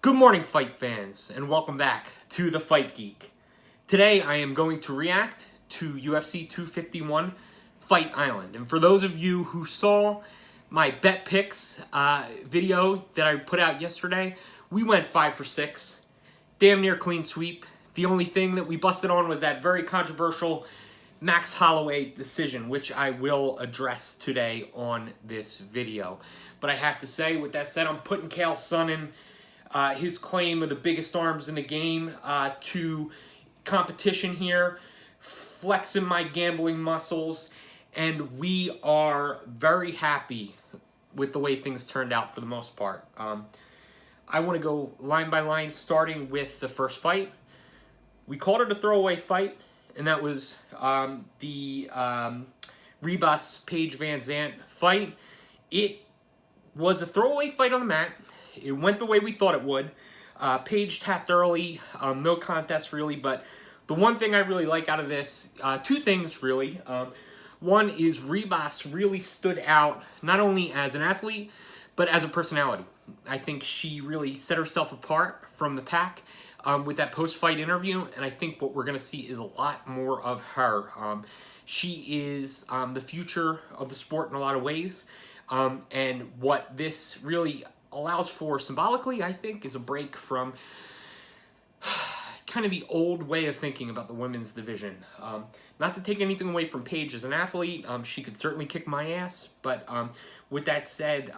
Good morning, fight fans, and welcome back to The Fight Geek. Today, I am going to react to UFC 251 Fight Island. And for those of you who saw my bet picks video that I put out yesterday, we went 5 for 6. Damn near clean sweep. The only thing that we busted on was that very controversial Max Holloway decision, which I will address today on this video. But I have to say, with that said, I'm putting Chael Sonnen, his claim of the biggest arms in the game, to competition here, flexing my gambling muscles, and we are very happy with the way things turned out for the most part. I want to go line by line, starting with the first fight. We called it a throwaway fight, and that was the Rebus-Paige Van Zandt fight. It was a throwaway fight on the mat. It went the way we thought it would. Paige tapped early, no contest really, but the one thing I really like out of this, two things really. One is Rebus really stood out, not only as an athlete, but as a personality. I think she really set herself apart from the pack with that post-fight interview, and I think what we're going to see is a lot more of her. She is the future of the sport in a lot of ways, and what this really allows for symbolically, I think, is a break from kind of the old way of thinking about the women's division. Not to take anything away from Paige as an athlete, she could certainly kick my ass, but with that said,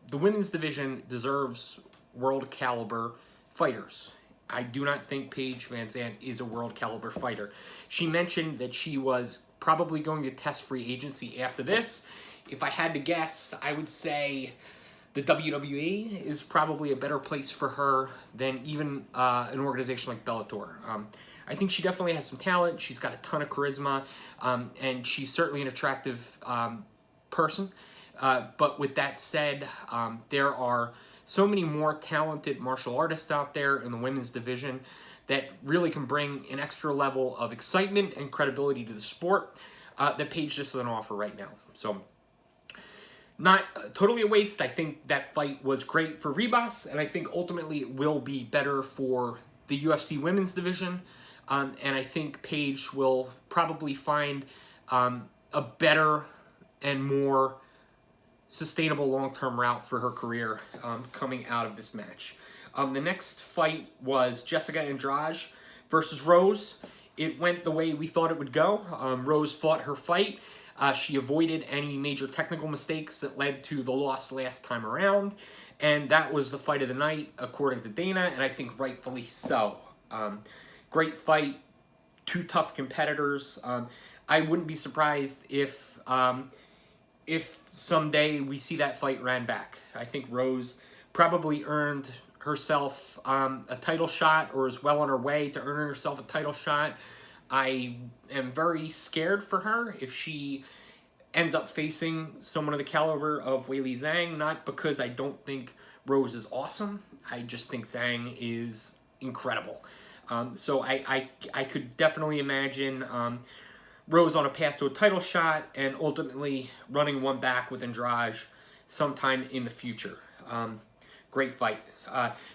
the women's division deserves world caliber fighters. I do not think Paige Van Zandt is a world caliber fighter. She mentioned that she was probably going to test free agency after this. If I had to guess, I would say the WWE is probably a better place for her than even an organization like Bellator. I think she definitely has some talent. She's got a ton of charisma, and she's certainly an attractive person. But with that said, there are so many more talented martial artists out there in the women's division that really can bring an extra level of excitement and credibility to the sport that Paige just doesn't offer right now. So, not totally a waste. I think that fight was great for Rebus, and I think ultimately it will be better for the UFC women's division. And I think Paige will probably find a better and more sustainable long-term route for her career coming out of this match. The next fight was Jessica Andrade versus Rose. It went the way we thought it would go. Rose fought her fight. She avoided any major technical mistakes that led to the loss last time around, and that was the fight of the night, according to Dana, and I think rightfully so. Great fight, two tough competitors. I wouldn't be surprised if someday we see that fight ran back. I think Rose probably earned herself a title shot, or is well on her way to earning herself a title shot. I am very scared for her if she ends up facing someone of the caliber of Weili Zhang, not because I don't think Rose is awesome. I just think Zhang is incredible. So I could definitely imagine Rose on a path to a title shot and ultimately running one back with Andrade sometime in the future. Great fight.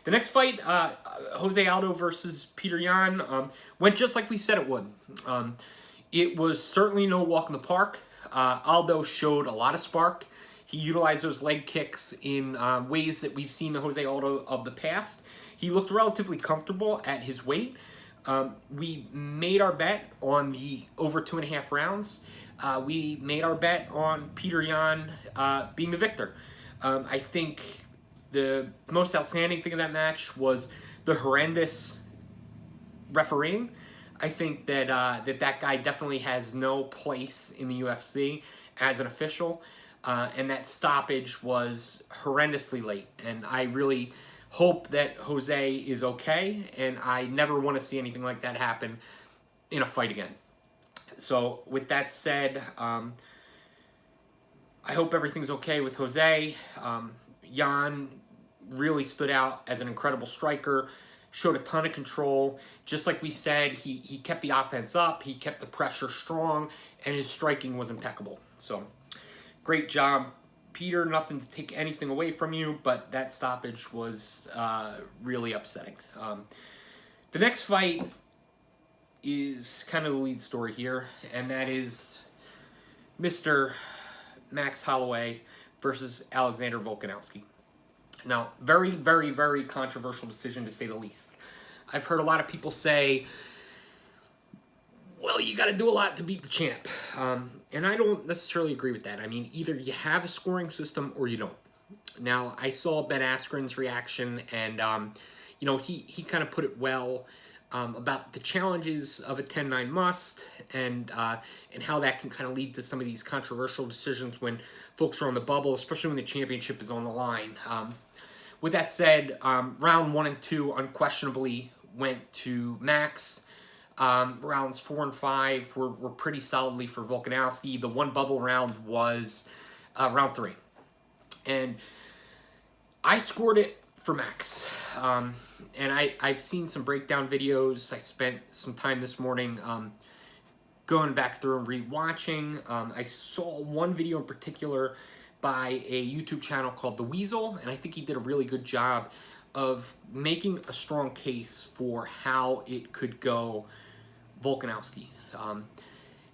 The next fight, Jose Aldo versus Petr Yan, went just like we said it would. It was certainly no walk in the park. Aldo showed a lot of spark. He utilized those leg kicks in ways that we've seen the Jose Aldo of the past. He looked relatively comfortable at his weight. We made our bet on the over 2.5 rounds. We made our bet on Petr Yan being the victor. I think the most outstanding thing of that match was the horrendous refereeing. I think that that guy definitely has no place in the UFC as an official, and that stoppage was horrendously late. And I really hope that Jose is okay, and I never want to see anything like that happen in a fight again. So with that said, I hope everything's okay with Jose. Yan really stood out as an incredible striker, showed a ton of control. Just like we said, he kept the offense up, he kept the pressure strong, and his striking was impeccable. So, great job, Peter, nothing to take anything away from you, but that stoppage was really upsetting. The next fight is kind of the lead story here, and that is Mr. Max Holloway versus Alexander Volkanovski. Now, very, very, very controversial decision to say the least. I've heard a lot of people say, well, you got to do a lot to beat the champ. And I don't necessarily agree with that. I mean, either you have a scoring system or you don't. Now, I saw Ben Askren's reaction, and, you know, he kind of put it well about the challenges of a 10-9 must and how that can kind of lead to some of these controversial decisions when folks are on the bubble, especially when the championship is on the line. With that said, round 1 and 2 unquestionably went to Max. Rounds 4 and 5 were pretty solidly for Volkanovski. The one bubble round was round 3. And I scored it for Max. And I've seen some breakdown videos. I spent some time this morning going back through and rewatching. I saw one video in particular by a YouTube channel called The Weasel, and I think he did a really good job of making a strong case for how it could go Volkanovski.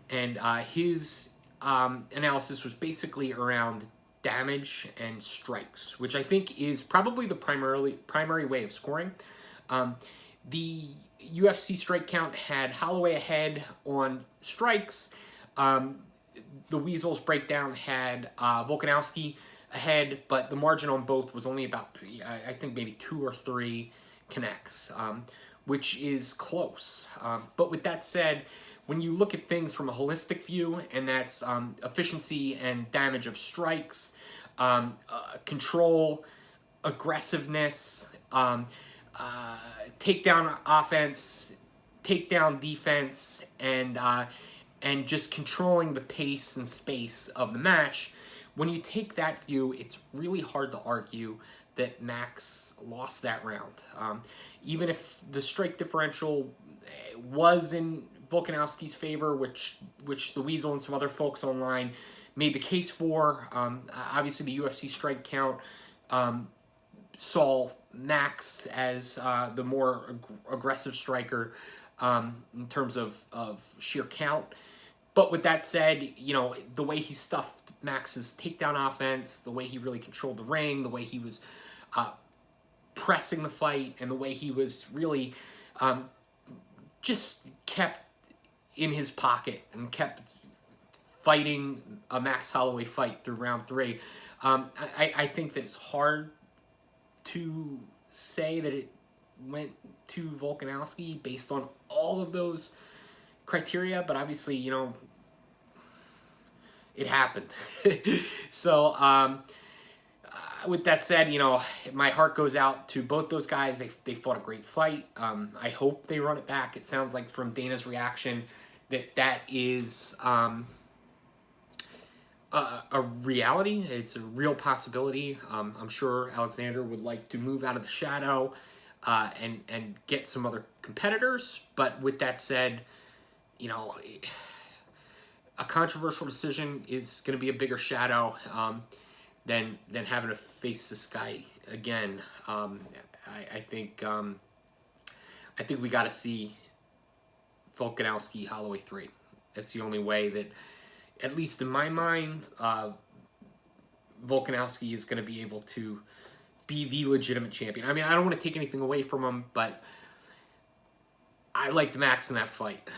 And his analysis was basically around damage and strikes, which I think is probably the primary way of scoring. The UFC strike count had Holloway ahead on strikes. The Weasel's breakdown had Volkanovski ahead, but the margin on both was only about, I think, maybe 2 or 3 connects, which is close. But with that said, when you look at things from a holistic view, and that's efficiency and damage of strikes, control, aggressiveness, takedown offense, takedown defense, and just controlling the pace and space of the match, when you take that view, it's really hard to argue that Max lost that round. Even if the strike differential was in Volkanovski's favor, which the Weasel and some other folks online made the case for. Obviously, the UFC strike count saw Max as the more aggressive striker in terms of sheer count. But with that said, you know, the way he stuffed Max's takedown offense, the way he really controlled the ring, the way he was pressing the fight, and the way he was really just kept in his pocket and kept fighting a Max Holloway fight through round 3. I think that it's hard to say that it went to Volkanovski based on all of those criteria, but obviously, you know, it happened. So, with that said, you know, my heart goes out to both those guys. They fought a great fight. I hope they run it back. It sounds like from Dana's reaction that is a reality. It's a real possibility. I'm sure Alexander would like to move out of the shadow and get some other competitors. But with that said, you know, a controversial decision is going to be a bigger shadow than having to face this guy again. I think we got to see Volkanovski Holloway 3. That's the only way that, at least in my mind, Volkanovski is going to be able to be the legitimate champion. I mean, I don't want to take anything away from him, but I liked Max in that fight.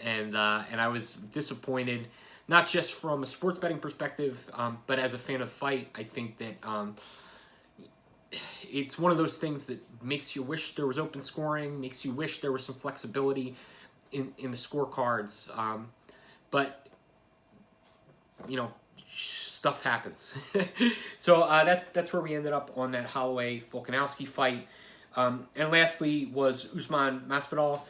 And I was disappointed, not just from a sports betting perspective, but as a fan of the fight. I think that it's one of those things that makes you wish there was open scoring, makes you wish there was some flexibility in the scorecards. But, you know, stuff happens. So that's where we ended up on that Holloway-Volkanovski fight. And lastly was Usman Masvidal.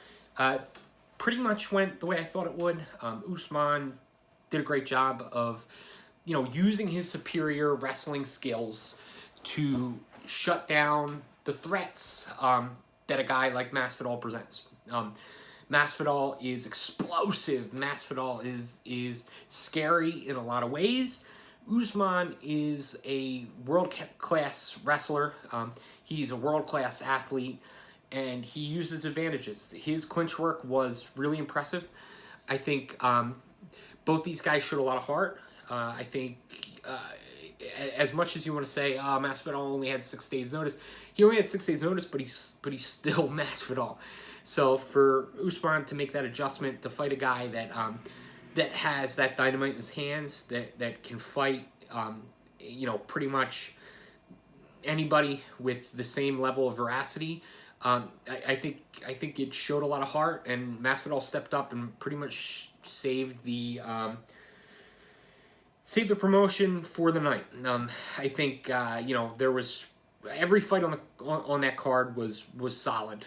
Pretty much went the way I thought it would. Usman did a great job of, you know, using his superior wrestling skills to shut down the threats that a guy like Masvidal presents. Masvidal is explosive. Masvidal is scary in a lot of ways. Usman is a world-class wrestler. He's a world-class athlete, and he uses advantages. His clinch work was really impressive. I think both these guys showed a lot of heart. I think as much as you want to say, Masvidal only had 6 days notice, he only had 6 days notice, but he's still Masvidal. So for Usman to make that adjustment to fight a guy that that has that dynamite in his hands, that can fight, you know, pretty much anybody with the same level of veracity. I think it showed a lot of heart, and Masvidal stepped up and pretty much saved the promotion for the night. I think you know, there was every fight on that card was solid.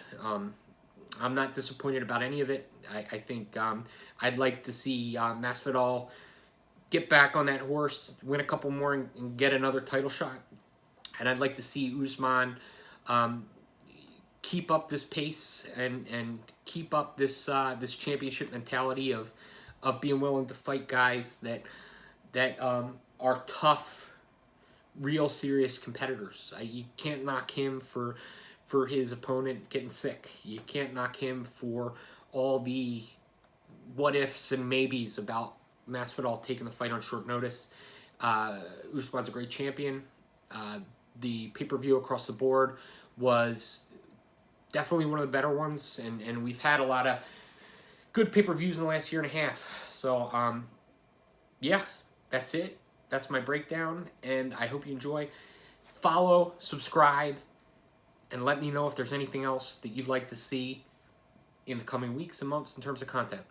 I'm not disappointed about any of it. I think I'd like to see Masvidal get back on that horse, win a couple more, and get another title shot. And I'd like to see Usman keep up this pace and keep up this this championship mentality of being willing to fight guys that are tough, real serious competitors. You can't knock him for his opponent getting sick. You can't knock him for all the what ifs and maybes about Masvidal taking the fight on short notice. Usman's a great champion. The pay-per-view across the board was definitely one of the better ones, and we've had a lot of good pay-per-views in the last year and a half. So, yeah, that's it. That's my breakdown, and I hope you enjoy. Follow, subscribe, and let me know if there's anything else that you'd like to see in the coming weeks and months in terms of content.